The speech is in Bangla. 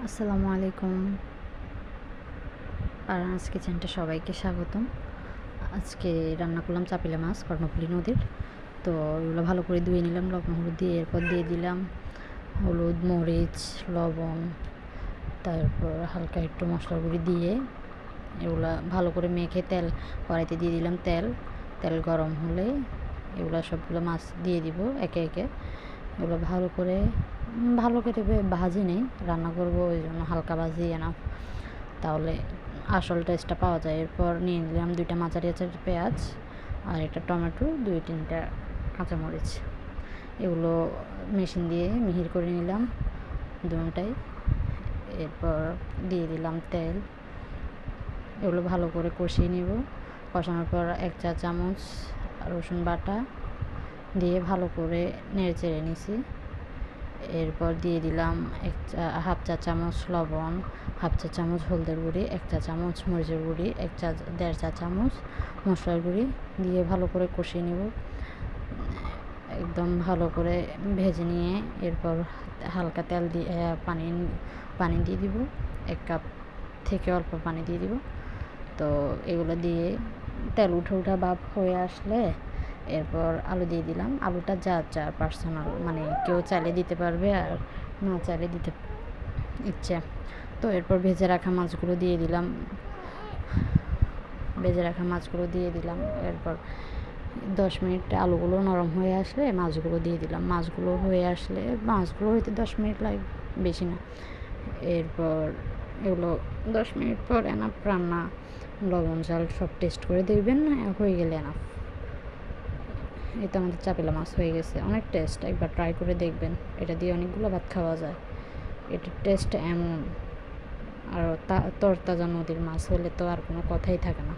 আসসালামু আলাইকুম। আরানাস কিচেনটা সবাইকে স্বাগতম। আজকে রান্না করলাম চাপিলা মাছ কর্ণফুলী নদীর। তো এগুলো ভালো করে ধুয়ে নিলাম লবণ হলুদ দিয়ে। এরপর দিয়ে দিলাম হলুদ, মরিচ, লবণ, তারপর হালকা একটু মশলা গুঁড়ি দিয়ে এগুলো ভালো করে মেখে কড়াইতে দিয়ে দিলাম তেল গরম হলে এগুলো সবগুলো মাছ দিয়ে দিব একে একে। এগুলো ভালো করে ভাজি নেই, রান্না করবো, ওই জন্য হালকা ভাজিয়ে না, তাহলে আসল টেস্টটা পাওয়া যায়। এরপর নিয়ে নিলাম 2টা মাঝারি আঁচের পেঁয়াজ আর একটা টমেটো, 2-3টা কাঁচামরিচ। এগুলো মেশিন দিয়ে মিহির করে নিলাম দুটাই। এরপর দিয়ে দিলাম তেল। এগুলো ভালো করে কষিয়ে নিব। কষানোর পর 1 চা চামচ রসুন বাটা দিয়ে ভালো করে নেড়ে চেড়ে নিছি। এরপর দিয়ে দিলাম হাফ চা চামচ লবণ, হাফ চা চামচ হলদের গুঁড়ি, 1 চা চামচ মরিচের গুঁড়ি, 1.5 চা চামচ মশলার গুঁড়ি দিয়ে ভালো করে কষিয়ে নেব, একদম ভালো করে ভেজে নিয়ে এরপর হালকা তেল দিয়ে পানি দিয়ে দিব। 1 কাপ থেকে অল্প পানি দিয়ে দিব। তো এগুলো দিয়ে তেল উঠা ভাব হয়ে আসলে এরপর আলু দিয়ে দিলাম। আলুটা যার পার্সোনাল, মানে কেউ চাইলে দিতে পারবে আর না চাইলে দিতে ইচ্ছে। তো এরপর ভেজে রাখা মাছগুলো দিয়ে দিলাম। এরপর 10 মিনিট আলুগুলো নরম হয়ে আসলে মাছগুলো দিয়ে দিলাম। মাছগুলো হইতে 10 মিনিট লাগে, বেশি না। এরপর এগুলো 10 মিনিট পর এনাফ রান্না, লবণ ঝাল সব টেস্ট করে দেখবেন, হয়ে গেলে এনাফ। এই তো আমাদের চাপিলা মাছ হয়ে গেছে। অনেক টেস্ট, একবার ট্রাই করে দেখবেন। এটা দিয়ে অনেকগুলো ভাত খাওয়া যায়। এটার টেস্ট এমন, আর তরতাজা নদীর মাছ হলে তো আর কোনো কথাই থাকে না।